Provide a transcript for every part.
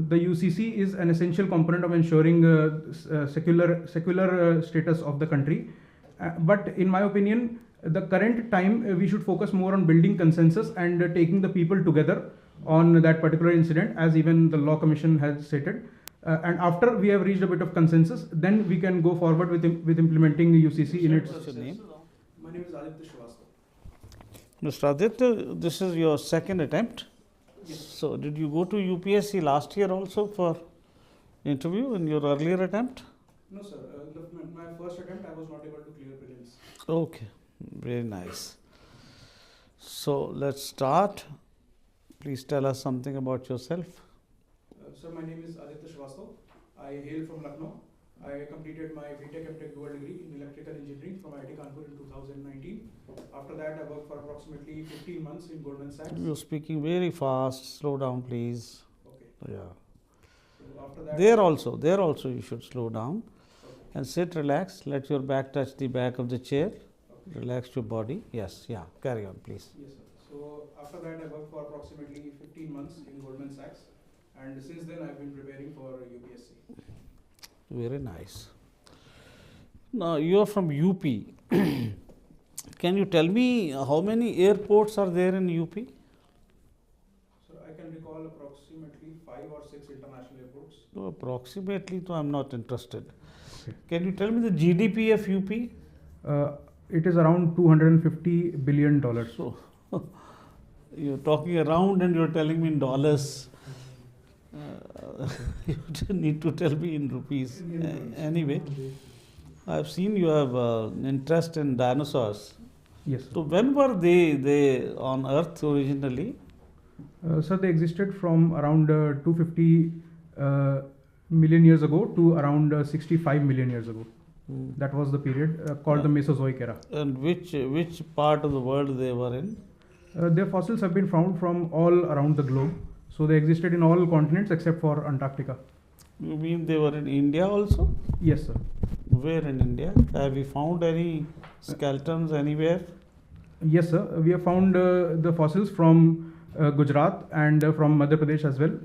the UCC is an essential component of ensuring secular status of the country. But in my opinion, the current time we should focus more on building consensus and taking the people together on that particular incident, as even the Law Commission has stated. And after we have reached a bit of consensus, then we can go forward with implementing UCC in its. What's your name? My name is Aditya Shrivastava. Mr. Aditya, this is your second attempt. Yes. So, did you go to UPSC last year also for interview in your earlier attempt? No, sir. My first attempt, I was not able to clear prelims. Okay, very nice. So, let's start. Please tell us something about yourself. Sir, my name is Aditya Shrivastava. I hail from Lucknow. I completed my BTech MTech dual degree in electrical engineering from IIT Kanpur in 2019. After that, I worked for approximately 15 months in Goldman Sachs. You're speaking very fast. Slow down, please. Okay. Yeah. So after that, There also you should slow down and sit, relax. Let your back touch the back of the chair. Okay. Relax your body. Yes, yeah. Carry on, please. Yes, sir. So after that, I worked for approximately 15 months in Goldman Sachs, and since then, I've been preparing for UPSC. Very nice. Now you are from UP. Can you tell me how many airports are there in UP? So I can recall approximately 5 or 6 international airports. No, approximately, so I am not interested. Okay. Can you tell me the GDP of UP? It is around $250 billion. So you're talking around and you're telling me in dollars. You need to tell me in rupees. Anyway, I've seen you have interest in dinosaurs. Yes, sir. So when were they on Earth originally? Sir, they existed from around 250 million years ago to around 65 million years ago. That was the period called the Mesozoic era. And which part of the world they were in? Their fossils have been found from all around the globe. So they existed in all continents except for Antarctica. You mean they were in India also? Yes, sir. Where in India? Have you found any skeletons anywhere? Yes, sir. We have found the fossils from Gujarat and from Madhya Pradesh as well.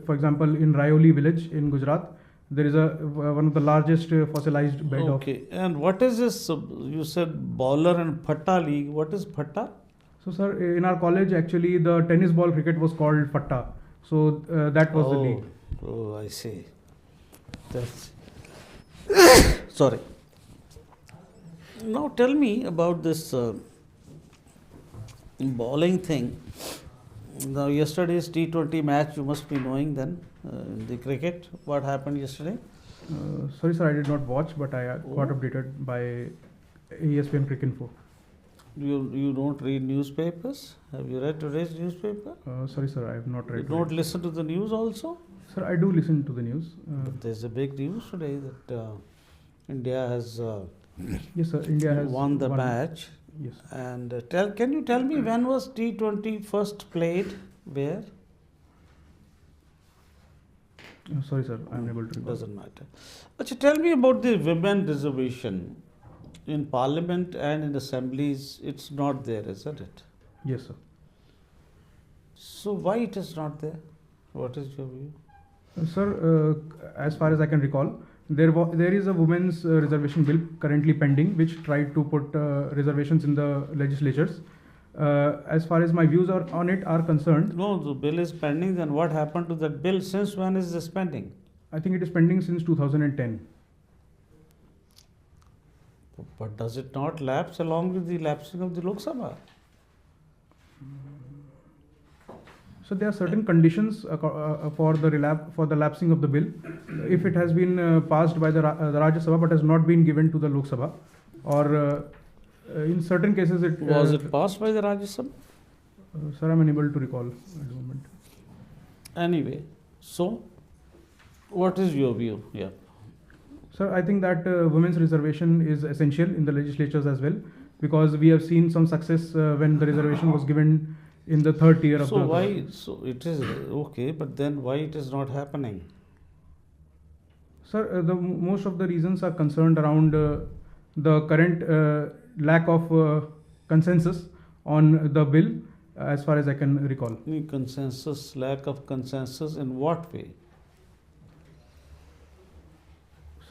For example, in Rayoli village in Gujarat, there is one of the largest fossilized bed of. Okay. And what is this? You said bowler and Phatta league. What is Phatta? So, sir, in our college, actually, the tennis ball cricket was called Fatta. So, that was the league. Oh, I see. That's sorry. Now, tell me about this bowling thing. Now, yesterday's T20 match, you must be knowing then, in the cricket. What happened yesterday? Sorry, sir, I did not watch, but I got updated by ESPN Cricket Info. You don't read newspapers? Have you read today's newspaper? Sorry, sir, I have not read. You don't listen to the news also? Sir, I do listen to the news. But there's a big news today that India has Yes, sir, India has won the match. Yes. And can you tell me when was T20 first played? Where? Sorry, sir, I am unable to recall. Doesn't matter. Achha, tell me about the women reservation. In Parliament and in assemblies, it's not there, isn't it? Yes, sir. So why it is not there? What is your view? Sir, as far as I can recall, there is a women's reservation bill currently pending, which tried to put reservations in the legislatures. As far as my views on it are concerned. No, the bill is pending. Then what happened to that bill? Since when is this pending? I think it is pending since 2010. But does it not lapse along with the lapsing of the Lok Sabha? So there are certain conditions for the lapsing of the bill. If it has been passed by the Rajya Sabha but has not been given to the Lok Sabha, or in certain cases it was it passed by the Rajya Sabha? Sir, I am unable to recall at the moment. Anyway, so what is your view? Yeah. Sir, I think that women's reservation is essential in the legislatures as well, because we have seen some success when the reservation was given in the third tier of so why? So it is okay, but then why it is not happening? Sir, most of the reasons are concerned around the current lack of consensus on the bill, as far as I can recall. Consensus, lack of consensus in what way?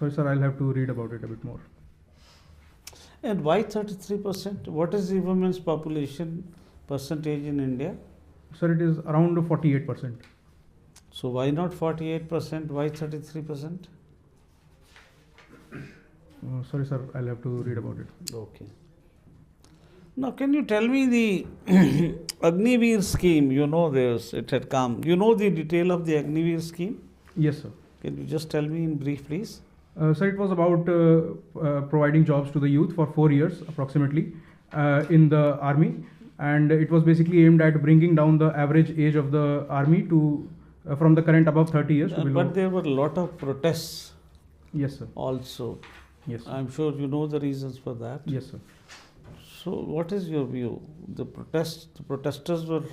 Sorry, sir, I'll have to read about it a bit more. And why 33%? What is the women's population percentage in India? Sir, it is around 48%. So why not 48%? Why 33%? Sorry, sir, I'll have to read about it. Okay. Now, can you tell me the Agniveer scheme? You know this, it had come. You know the detail of the Agniveer scheme? Yes, sir. Can you just tell me in brief, please? Sir, it was about providing jobs to the youth for 4 years approximately in the army, and it was basically aimed at bringing down the average age of the army to from the current above 30 years to below. But there were a lot of protests. Yes, sir. Also. Yes, sir. I'm sure you know the reasons for that. Yes, sir. So, what is your view? The protesters were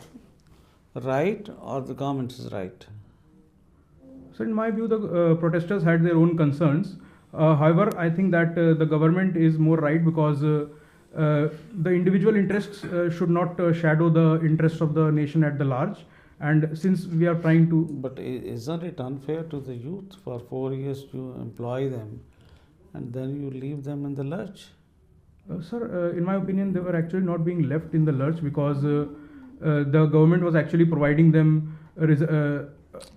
right, or the government is right? So, in my view, the protesters had their own concerns. However, I think that the government is more right because the individual interests should not shadow the interests of the nation at the large. And since we are trying to... But isn't it unfair to the youth? For 4 years you employ them and then you leave them in the lurch? Sir, in my opinion, they were actually not being left in the lurch because the government was actually providing them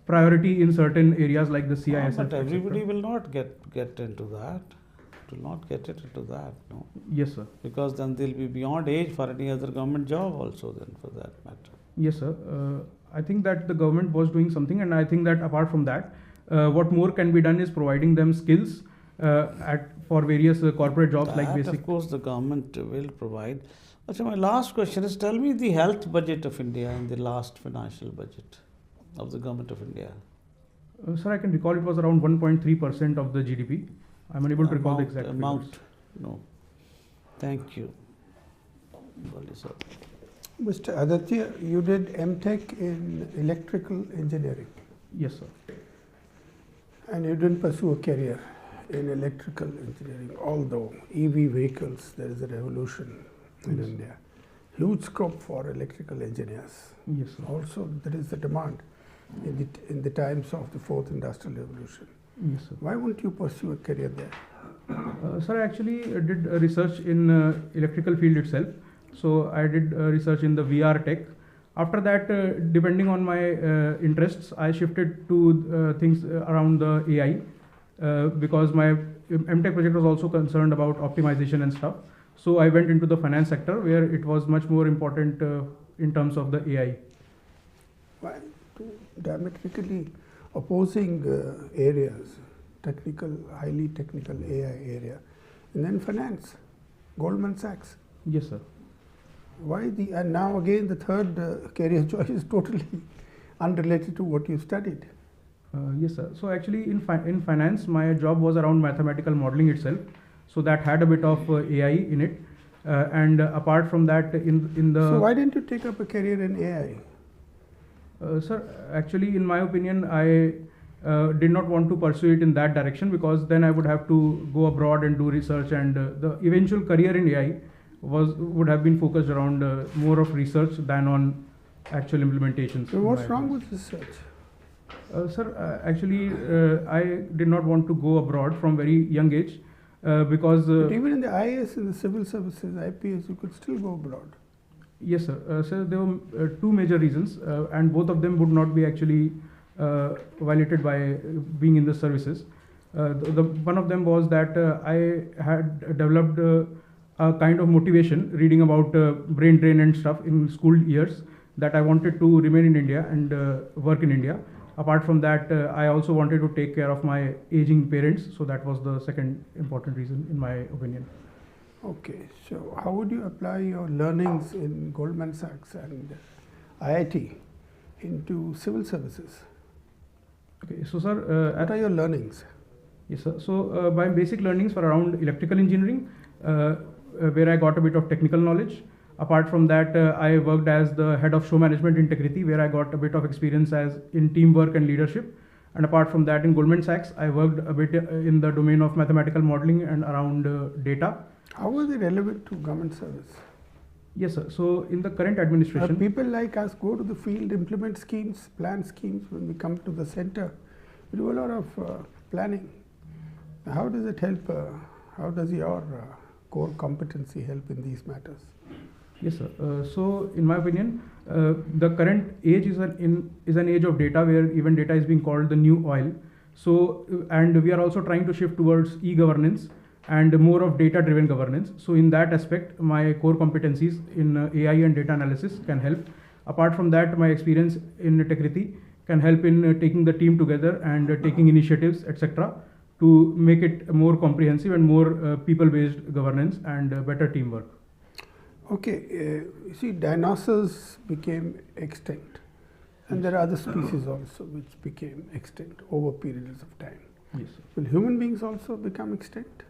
priority in certain areas like the CIS. But everybody will not get into that. Will not get it into that, no? Yes, sir. Because then they'll be beyond age for any other government job also then, for that matter. Yes, sir. I think that the government was doing something, and I think that apart from that, what more can be done is providing them skills for various corporate jobs that, like basic. Of course, the government will provide. Achha, my last question is, tell me the health budget of India in the last financial budget of the government of India. Sir, I can recall it was around 1.3% of the GDP. I'm unable to recall the exact amount. figures. No. Thank you. Mr. Aditya, you did MTech in electrical engineering. Yes, sir. And you didn't pursue a career in electrical engineering, although EV vehicles, there is a revolution in Yes. India. Huge scope for electrical engineers. Yes, sir. Also, there is a demand in the times of the fourth industrial revolution. Yes, sir. Why wouldn't you pursue a career there? Sir, I actually did research in electrical field itself. So I did research in the VR tech. After that, depending on my interests, I shifted to things around the AI because my MTech project was also concerned about optimization and stuff. So I went into the finance sector where it was much more important in terms of the AI. Why? Two diametrically opposing areas, highly technical AI area, and then finance, Goldman Sachs. Yes, sir. Why and now again the third career choice is totally unrelated to what you studied. Yes, sir. So actually in finance, my job was around mathematical modeling itself. So that had a bit of AI in it. And apart from that, in the... So why didn't you take up a career in AI? Sir, actually in my opinion, I did not want to pursue it in that direction because then I would have to go abroad and do research, and the eventual career in AI would have been focused around more of research than on actual implementations. So what's wrong with research? Sir, actually I did not want to go abroad from very young age because... but even in the IAS and the civil services, IPS, you could still go abroad. Yes, sir. So there were two major reasons, and both of them would not be actually violated by being in the services. One of them was that I had developed a kind of motivation reading about brain drain and stuff in school years that I wanted to remain in India and work in India. Apart from that, I also wanted to take care of my aging parents. So that was the second important reason in my opinion. Okay, so how would you apply your learnings in Goldman Sachs and IIT into civil services? Okay, so sir, what are your learnings? Yes, sir. So my basic learnings were around electrical engineering, where I got a bit of technical knowledge. Apart from that, I worked as the head of show management integrity, where I got a bit of experience as in teamwork and leadership. And apart from that, in Goldman Sachs, I worked a bit in the domain of mathematical modeling and around data. How are they relevant to government service? Yes, sir. So in the current administration, people like us go to the field, implement schemes, plan schemes. When we come to the center, we do a lot of planning. What are the relevant to government service? yes, sir. So in the current administration, People like us go to the field, implement schemes, plan schemes. When we come to the center, we do a lot of planning. What are the relevant to government service? Yes, sir. So in the current administration, How does it help? How does your core competency help in these matters? Yes, sir. So, in my opinion, the current age is an age of data, where even data is being called the new oil. So, and we are also trying to shift towards e-governance and more of data-driven governance. So, in that aspect, my core competencies in AI and data analysis can help. Apart from that, my experience in Tekriti can help in taking the team together and taking initiatives, etc., to make it more comprehensive and more people-based governance and better teamwork. Okay, you see, dinosaurs became extinct, and there are other species also which became extinct over periods of time. Yes, sir. Will human beings also become extinct?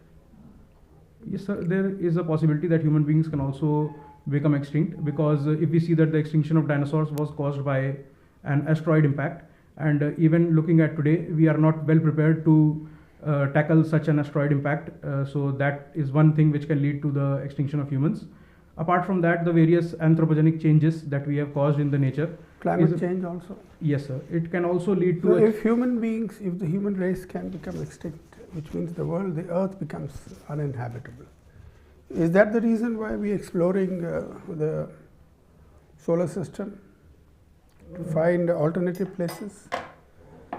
Yes, sir. There is a possibility that human beings can also become extinct, because if we see that the extinction of dinosaurs was caused by an asteroid impact, and even looking at today, we are not well prepared to tackle such an asteroid impact. So that is one thing which can lead to the extinction of humans. Apart from that, the various anthropogenic changes that we have caused in the nature. Climate change also? Yes, sir. It can also lead to. So if the human race can become extinct, which means the earth becomes uninhabitable. Is that the reason why we are exploring the solar system? To find alternative places?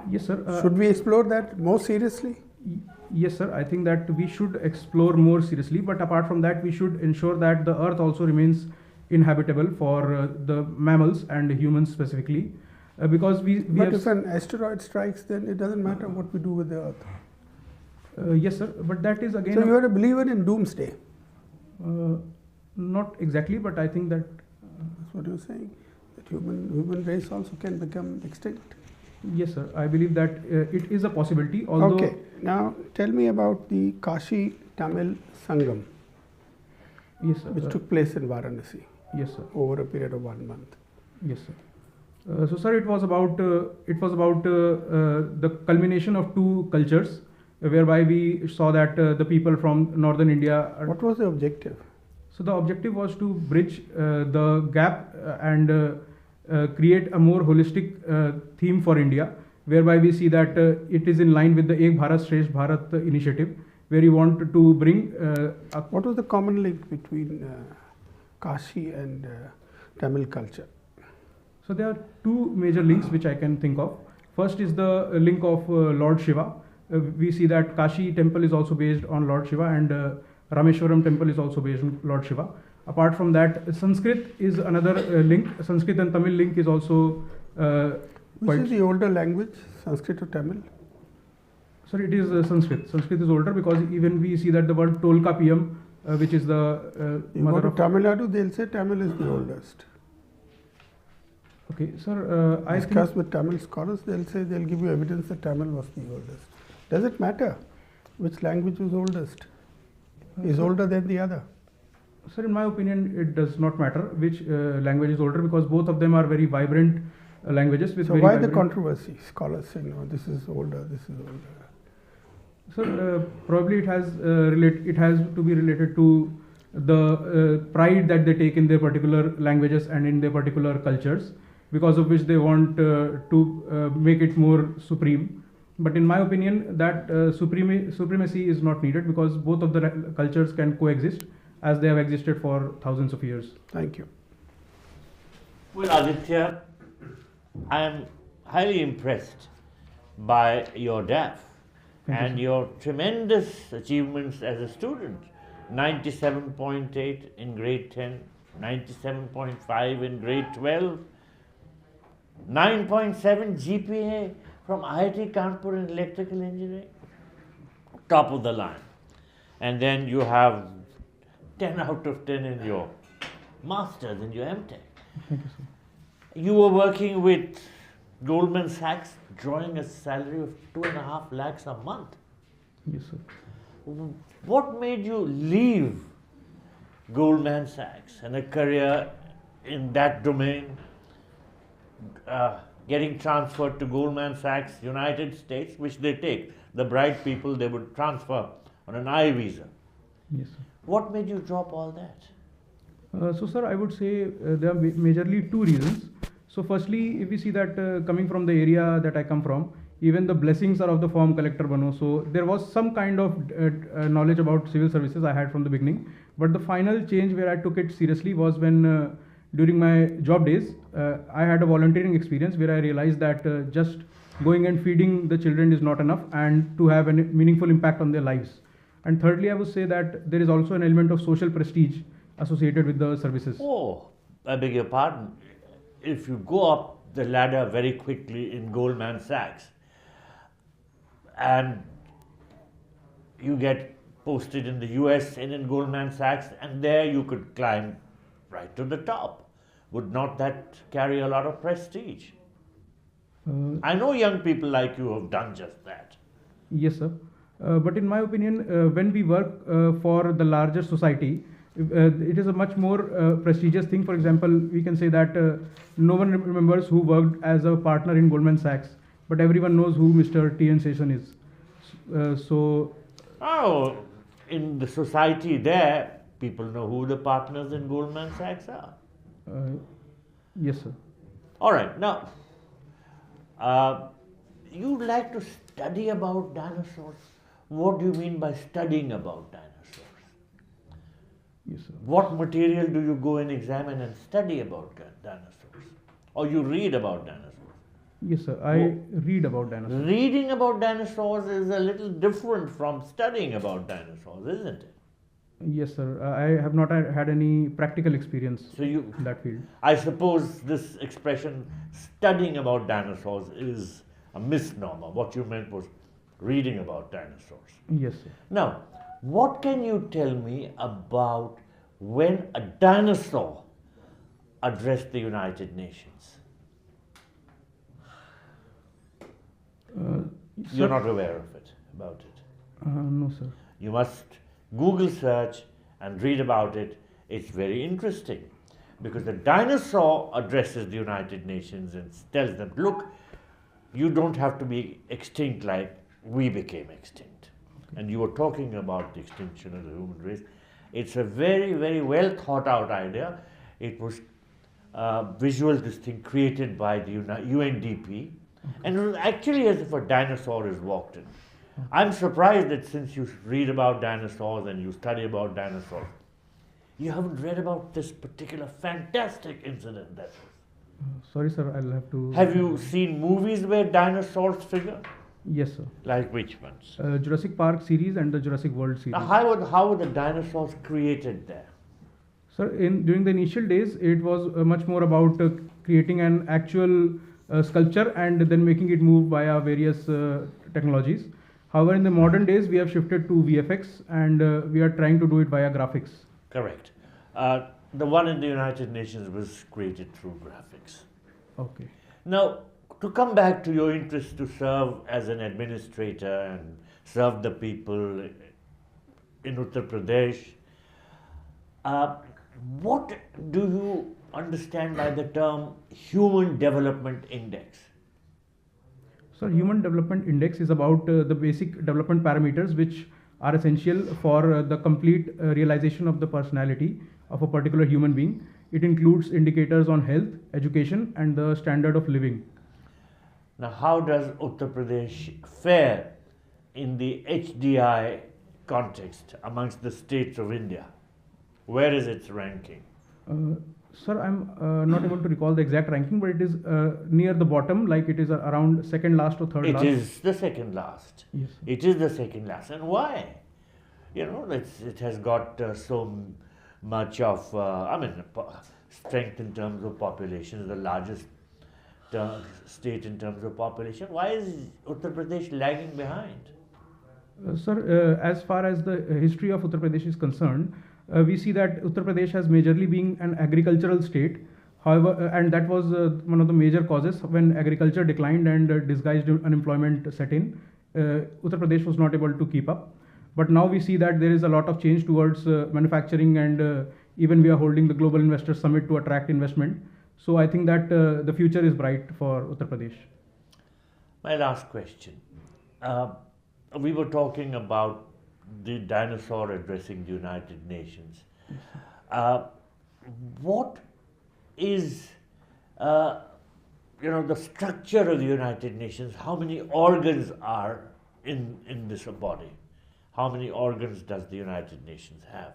Yes, sir. Should we explore that more seriously? Yes, sir. I think that we should explore more seriously, but apart from that, we should ensure that the earth also remains inhabitable for the mammals and humans specifically, because But if an asteroid strikes, then it doesn't matter what we do with the earth. Yes, sir. But that is again. So you are a believer in doomsday? Not exactly, but I think that. That's what you're saying. That human race also can become extinct. Yes, sir. I believe that it is a possibility. Although. Okay. Now tell me about the Kashi Tamil Sangam. Yes, sir. Which took place in Varanasi. Yes, sir. Over a period of 1 month. Yes, sir. So, sir, it was about the culmination of two cultures, whereby we saw that the people from northern India. What was the objective? So the objective was to bridge the gap and create a more holistic theme for India, whereby we see that it is in line with the Ek Bharat Shresth Bharat initiative, where you want to bring. What was the common link between Kashi and Tamil culture? So there are two major links which I can think of. First is the link of Lord Shiva. We see that Kashi temple is also based on Lord Shiva, and Rameshwaram temple is also based on Lord Shiva. Apart from that, Sanskrit is another link. Sanskrit and Tamil link is also Which is the older language, Sanskrit or Tamil? Sir, it is Sanskrit. Sanskrit is older, because even we see that the word Tolkapiyam, which is the you go to Tamil Nadu, they'll say Tamil is the oldest. Okay, sir. I discuss think with Tamil scholars, they'll give you evidence that Tamil was the oldest. Does it matter which language was oldest? Is older than the other? Sir, in my opinion, it does not matter which language is older, because both of them are very vibrant languages. With so very why the vibrant controversy? Scholars say no, this is older, this is older. So probably it has to be related to the pride that they take in their particular languages and in their particular cultures, because of which they want to make it more supreme. But in my opinion, that supremacy is not needed, because both of the cultures can coexist as they have existed for thousands of years. Thank you. Well, Aditya, I am highly impressed by your DAF and your tremendous achievements as a student. 97.8 in grade 10, 97.5 in grade 12, 9.7 GPA from IIT Kanpur in electrical engineering, top of the line. And then you have 10 out of 10 in your master's, in your MTech. Thank you, sir. You were working with Goldman Sachs, drawing a salary of 2.5 lakhs a month. Yes, sir. What made you leave Goldman Sachs and a career in that domain, getting transferred to Goldman Sachs, United States, which they take? The bright people, they would transfer on an I visa. Yes, sir. What made you drop all that? So, sir, I would say there are majorly two reasons. So, firstly, if we see that coming from the area that I come from, even the blessings are of the form collector bano. So there was some kind of knowledge about civil services I had from the beginning. But the final change where I took it seriously was when during my job days, I had a volunteering experience where I realized that just going and feeding the children is not enough, and to have a meaningful impact on their lives. And thirdly, I would say that there is also an element of social prestige associated with the services. Oh, I beg your pardon. If you go up the ladder very quickly in Goldman Sachs and you get posted in the US and in Goldman Sachs, and there you could climb right to the top, would not that carry a lot of prestige? I know young people like you have done just that. Yes, sir. But in my opinion, when we work for the larger society, it is a much more prestigious thing. For example, we can say that no one remembers who worked as a partner in Goldman Sachs, but everyone knows who Mr. T.N. Seshan is. Oh, in the society there, people know who the partners in Goldman Sachs are. Yes, sir. All right, now, you like to study about dinosaurs. What do you mean by studying about dinosaurs? Yes, sir. What material do you go and examine and study about dinosaurs? Or you read about dinosaurs? Yes, sir. I read about dinosaurs. Reading about dinosaurs is a little different from studying about dinosaurs, isn't it? Yes, sir. I have not had any practical experience in that field. I suppose this expression, studying about dinosaurs, is a misnomer. What you meant was reading about dinosaurs. Yes, sir. Now, what can you tell me about when a dinosaur addressed the United Nations? You're not aware of it, about it? No, sir. You must Google search and read about it. It's very interesting because the dinosaur addresses the United Nations and tells them, look, you don't have to be extinct like we became extinct. And you were talking about the extinction of the human race. It's a very, very well thought out idea. It was visual, this thing created by the UNDP. And it was actually as if a dinosaur is walked in. I'm surprised that since you read about dinosaurs and you study about dinosaurs, you haven't read about this particular fantastic incident that was. Sorry, sir, I'll have to... Have you seen movies where dinosaurs figure? Yes, sir. Like which ones? Jurassic Park series and the Jurassic World series. Now, how were the dinosaurs created there? Sir, during the initial days, it was much more about creating an actual sculpture and then making it move via various technologies. However, in the modern days, we have shifted to VFX and we are trying to do it via graphics. Correct. The one in the United Nations was created through graphics. Okay. Now, to come back to your interest to serve as an administrator and serve the people in Uttar Pradesh, what do you understand by the term Human Development Index? So, Human Development Index is about the basic development parameters which are essential for the complete realization of the personality of a particular human being. It includes indicators on health, education, and the standard of living. Now, how does Uttar Pradesh fare in the HDI context amongst the states of India? Where is its ranking? Sir, I'm not able to recall the exact ranking, but it is near the bottom, like it is around second last or third last. It is the second last. Yes, sir. It is the second last. And why? You know, it has got so much of, strength in terms of population, the largest state in terms of population. Why is Uttar Pradesh lagging behind? Sir, as far as the history of Uttar Pradesh is concerned, we see that Uttar Pradesh has majorly been an agricultural state. However, and that was one of the major causes when agriculture declined and disguised unemployment set in. Uttar Pradesh was not able to keep up. But now we see that there is a lot of change towards manufacturing and even we are holding the Global Investors Summit to attract investment. So I think that the future is bright for Uttar Pradesh. My last question. We were talking about the dinosaur addressing the United Nations. What is, the structure of the United Nations, how many organs are in this body? How many organs does the United Nations have?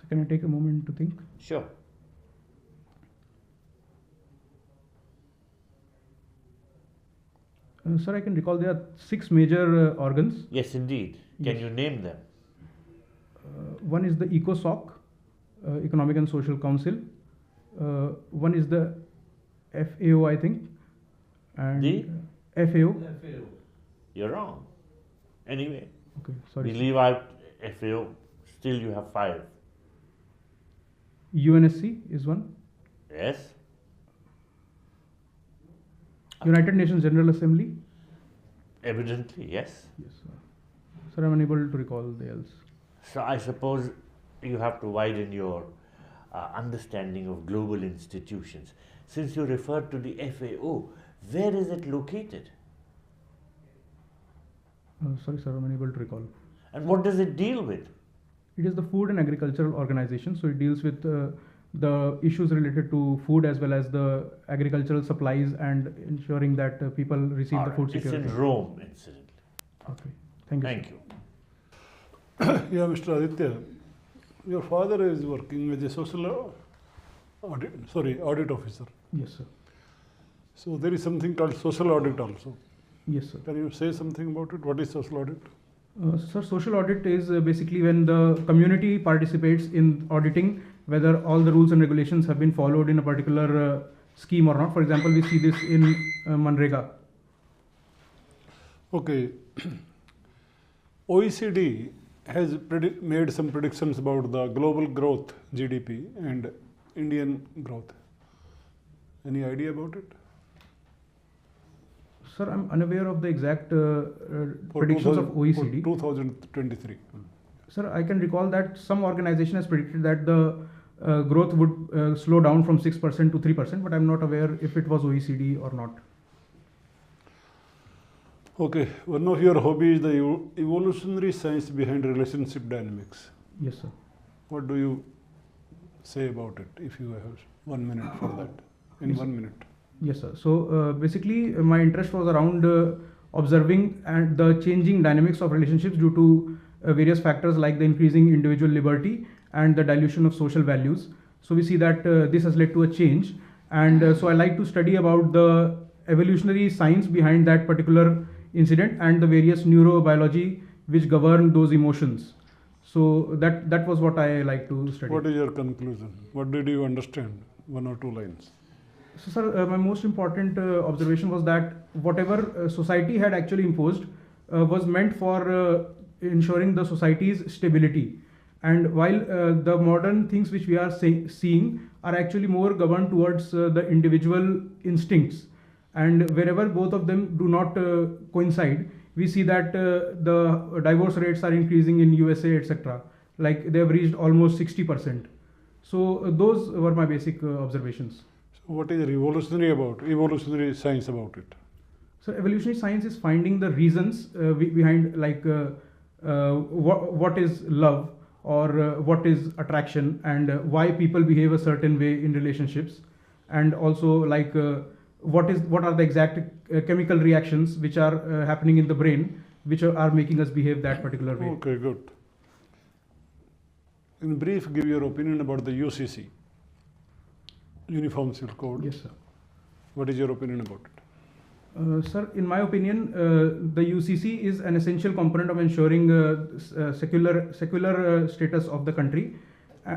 So can I take a moment to think? Sure. Sir, I can recall there are 6 major organs. Yes, indeed. Can Yes. you name them? One is the ECOSOC, Economic and Social Council. One is the FAO, I think. And The? FAO. You're wrong. Anyway, Okay, sorry. we leave out FAO. Still, you have 5. UNSC is one. Yes. United Nations General Assembly. Evidently, yes. Yes, sir. Sir, I'm unable to recall the else. So I suppose you have to widen your understanding of global institutions. Since you referred to the FAO, where is it located? Sorry, sir, I'm unable to recall. And what does it deal with? It is the Food and Agricultural Organization, so it deals with the issues related to food as well as the agricultural supplies and ensuring that people receive All the right. food It's security. in Rome, incidentally. Okay, thank you. Thank sir. you. Yeah, Mr. Aditya, your father is working as a social audit officer. Yes, sir. So there is something called social audit also. Yes, sir. Can you say something about it? What is social audit? Sir, social audit is basically when the community participates in auditing whether all the rules and regulations have been followed in a particular scheme or not. For example, we see this in Manrega. Okay. OECD has made some predictions about the global growth, GDP, and Indian growth. Any idea about it? Sir, I'm unaware of the exact For predictions of 2000 OECD. For 2023. Sir, I can recall that some organization has predicted that the growth would slow down from 6% to 3%, but I'm not aware if it was OECD or not. Okay, one of your hobbies is the evolutionary science behind relationship dynamics. Yes, sir. What do you say about it, if you have 1 minute for that? In Yes, 1 minute. Yes, sir. So basically, my interest was around observing and the changing dynamics of relationships due to various factors like the increasing individual liberty and the dilution of social values. So we see that this has led to a change, and so I like to study about the evolutionary science behind that particular incident and the various neurobiology which govern those emotions. So that was what I like to study. What is your conclusion? What did you understand? 1 or 2 lines. So, sir, my most important observation was that whatever society had actually imposed was meant for ensuring the society's stability. And while the modern things which we are seeing are actually more governed towards the individual instincts, and wherever both of them do not coincide, we see that the divorce rates are increasing in USA, etc. Like they have reached almost 60%. So those were my basic observations. So what is evolutionary science about it? So evolutionary science is finding the reasons behind like what is love or what is attraction and why people behave a certain way in relationships, and also like what are the exact chemical reactions which are happening in the brain which are making us behave that particular way. Okay, good. In brief, give your opinion about the UCC, Uniform Civil Code. Yes, sir. What is your opinion about it? Sir, in my opinion, the UCC is an essential component of ensuring secular status of the country.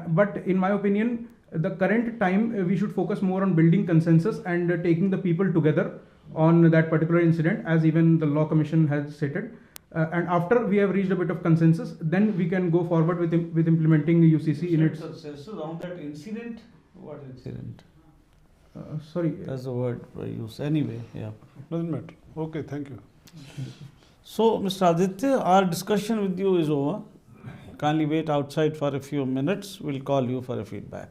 But in my opinion, the current time we should focus more on building consensus and taking the people together on that particular incident, as even the Law Commission has stated. And after we have reached a bit of consensus, then we can go forward with implementing the UCC in its. Consensus on that incident. What incident? Sorry. That's the word I use. Anyway, yeah. Doesn't matter. Okay, thank you. So, Mr. Aditya, our discussion with you is over. Kindly wait outside for a few minutes. We'll call you for a feedback.